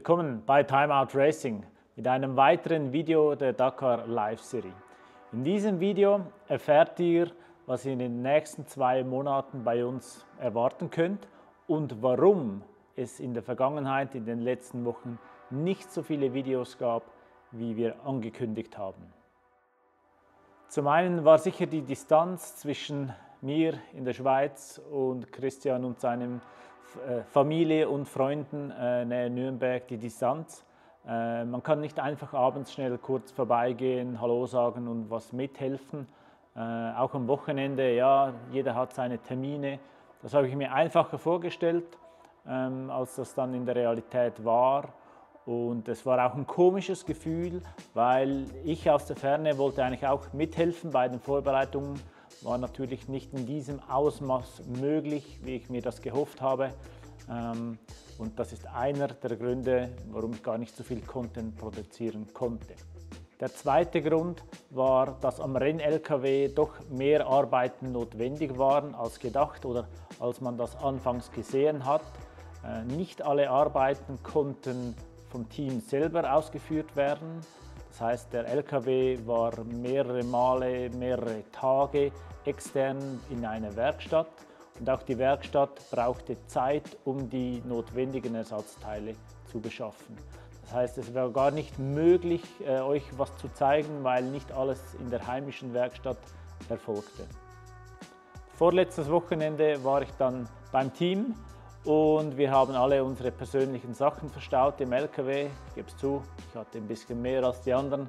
Willkommen bei Time Out Racing mit einem weiteren Video der Dakar Live Serie. In diesem Video erfährt ihr, was ihr in den nächsten 2 Monaten bei uns erwarten könnt und warum es in der Vergangenheit, in den letzten Wochen, nicht so viele Videos gab, wie wir angekündigt haben. Zum einen war sicher die Distanz zwischen mir in der Schweiz und Christian und seinem Familie und Freunden näher Nürnberg die Distanz. Man kann nicht einfach abends schnell kurz vorbeigehen, Hallo sagen und was mithelfen. Auch am Wochenende, ja, jeder hat seine Termine. Das habe ich mir einfacher vorgestellt, als das dann in der Realität war. Und es war auch ein komisches Gefühl, weil ich aus der Ferne wollte eigentlich auch mithelfen bei den Vorbereitungen. War natürlich nicht in diesem Ausmaß möglich, wie ich mir das gehofft habe. Und das ist einer der Gründe, warum ich gar nicht so viel Content produzieren konnte. Der zweite Grund war, dass am Renn-LKW doch mehr Arbeiten notwendig waren als gedacht oder als man das anfangs gesehen hat. Nicht alle Arbeiten konnten vom Team selber ausgeführt werden. Das heißt, der LKW war mehrere Male, mehrere Tage extern in einer Werkstatt und auch die Werkstatt brauchte Zeit, um die notwendigen Ersatzteile zu beschaffen. Das heißt, es war gar nicht möglich, euch was zu zeigen, weil nicht alles in der heimischen Werkstatt erfolgte. Vorletztes Wochenende war ich dann beim Team und wir haben alle unsere persönlichen Sachen verstaut im LKW. Ich gebe es zu, ich hatte ein bisschen mehr als die anderen.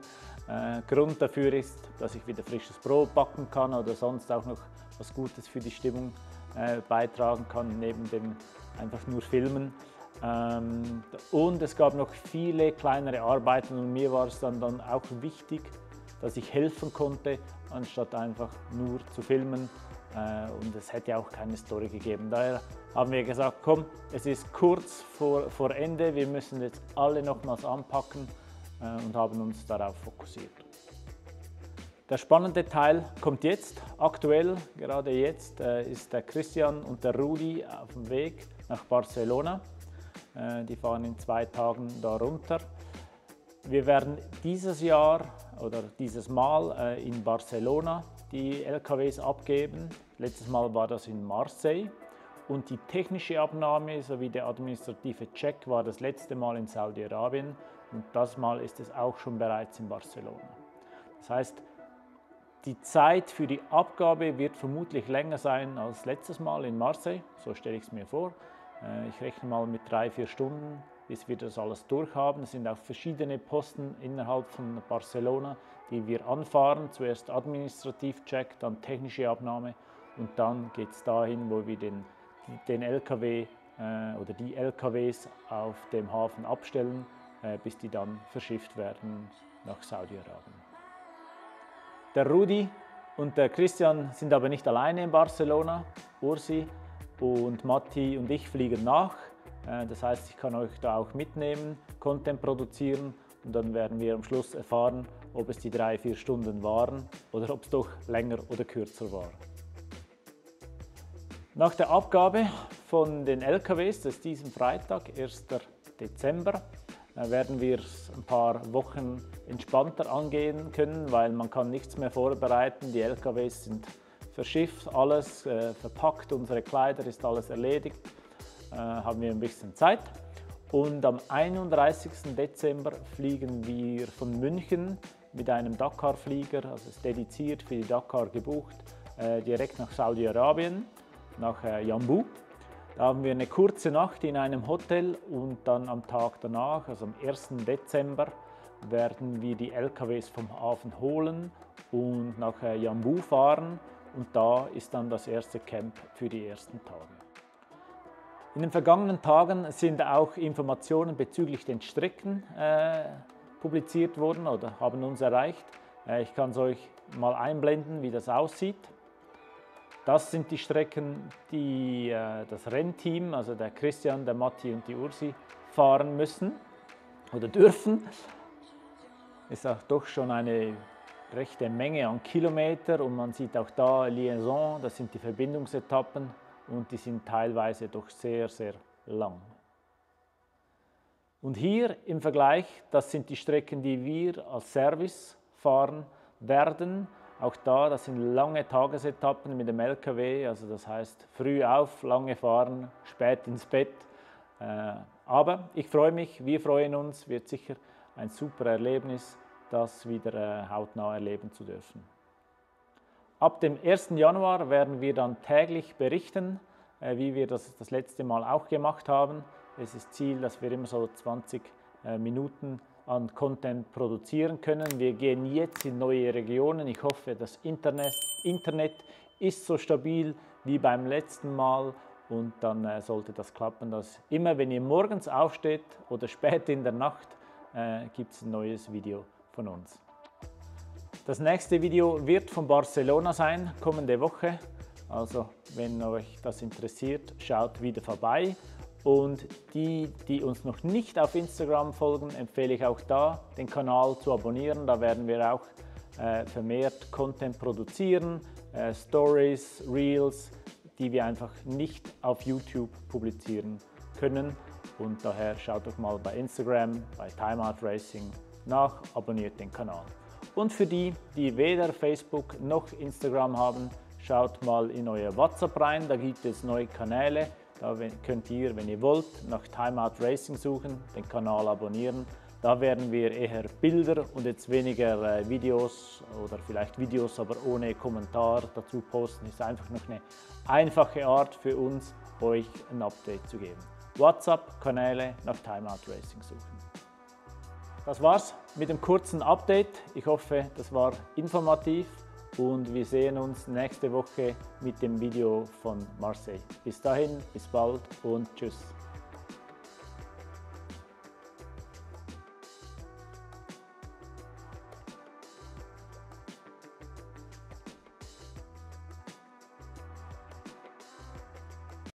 Grund dafür ist, dass ich wieder frisches Brot backen kann oder sonst auch noch was Gutes für die Stimmung beitragen kann, neben dem einfach nur Filmen. Und es gab noch viele kleinere Arbeiten und mir war es dann auch wichtig, dass ich helfen konnte, anstatt einfach nur zu filmen. Und es hätte auch keine Story gegeben. Daher haben wir gesagt, komm, es ist kurz vor Ende, wir müssen jetzt alle nochmals anpacken und haben uns darauf fokussiert. Der spannende Teil kommt jetzt. Aktuell, gerade jetzt, ist der Christian und der Rudi auf dem Weg nach Barcelona. Die fahren in 2 Tagen da runter. Wir werden dieses Jahr oder dieses Mal in Barcelona die LKWs abgeben. Letztes Mal war das in Marseille und die technische Abnahme sowie der administrative Check war das letzte Mal in Saudi-Arabien und das Mal ist es auch schon bereits in Barcelona. Das heißt, die Zeit für die Abgabe wird vermutlich länger sein als letztes Mal in Marseille, so stelle ich es mir vor. Ich rechne mal mit 3-4 Stunden, bis wir das alles durchhaben. Es sind auch verschiedene Posten innerhalb von Barcelona, die wir anfahren. Zuerst Administrativcheck, dann technische Abnahme und dann geht es dahin, wo wir den LKW oder die LKWs auf dem Hafen abstellen, bis die dann verschifft werden nach Saudi-Arabien. Der Rudi und der Christian sind aber nicht alleine in Barcelona. Ursi und Matti und ich fliegen nach. Das heißt, ich kann euch da auch mitnehmen, Content produzieren und dann werden wir am Schluss erfahren, ob es die 3-4 Stunden waren oder ob es doch länger oder kürzer war. Nach der Abgabe von den LKWs, das ist diesen Freitag, 1. Dezember, werden wir es ein paar Wochen entspannter angehen können, weil man kann nichts mehr vorbereiten. Die LKWs sind verschifft, alles verpackt, unsere Kleider ist alles erledigt. Haben wir ein bisschen Zeit. Und am 31. Dezember fliegen wir von München mit einem Dakar-Flieger, also ist dediziert für die Dakar gebucht, direkt nach Saudi-Arabien, nach Yanbu. Da haben wir eine kurze Nacht in einem Hotel und dann am Tag danach, also am 1. Dezember, werden wir die LKWs vom Hafen holen und nach Yanbu fahren und da ist dann das erste Camp für die ersten Tage. In den vergangenen Tagen sind auch Informationen bezüglich den Strecken publiziert worden oder haben uns erreicht. Ich kann es euch mal einblenden, wie das aussieht. Das sind die Strecken, die das Rennteam, also der Christian, der Matti und die Ursi, fahren müssen oder dürfen. Ist auch doch schon eine rechte Menge an Kilometer und man sieht auch da Liaison, das sind die Verbindungsetappen und die sind teilweise doch sehr, sehr lang. Und hier im Vergleich, das sind die Strecken, die wir als Service fahren werden. Auch da, das sind lange Tagesetappen mit dem LKW, also das heißt früh auf, lange fahren, spät ins Bett. Aber ich freue mich, wir freuen uns, wird sicher ein super Erlebnis, das wieder hautnah erleben zu dürfen. Ab dem 1. Januar werden wir dann täglich berichten, wie wir das letzte Mal auch gemacht haben. Es ist Ziel, dass wir immer so 20 Minuten an Content produzieren können. Wir gehen jetzt in neue Regionen. Ich hoffe, das Internet ist so stabil wie beim letzten Mal und dann sollte das klappen, dass immer, wenn ihr morgens aufsteht oder spät in der Nacht, gibt es ein neues Video von uns. Das nächste Video wird von Barcelona sein, kommende Woche. Also, wenn euch das interessiert, schaut wieder vorbei. Und die uns noch nicht auf Instagram folgen, empfehle ich auch da, den Kanal zu abonnieren. Da werden wir auch vermehrt Content produzieren, Stories, Reels, die wir einfach nicht auf YouTube publizieren können. Und daher schaut doch mal bei Instagram, bei Time Out Racing nach, abonniert den Kanal. Und für die, die weder Facebook noch Instagram haben, schaut mal in euer WhatsApp rein, da gibt es neue Kanäle. Da könnt ihr, wenn ihr wollt, nach Time Out Racing suchen, den Kanal abonnieren. Da werden wir eher Bilder und jetzt weniger Videos oder vielleicht Videos, aber ohne Kommentar dazu posten. Ist einfach noch eine einfache Art für uns, euch ein Update zu geben. WhatsApp-Kanäle nach Time Out Racing suchen. Das war's mit dem kurzen Update. Ich hoffe, das war informativ. Und wir sehen uns nächste Woche mit dem Video von Marseille. Bis dahin, bis bald und tschüss.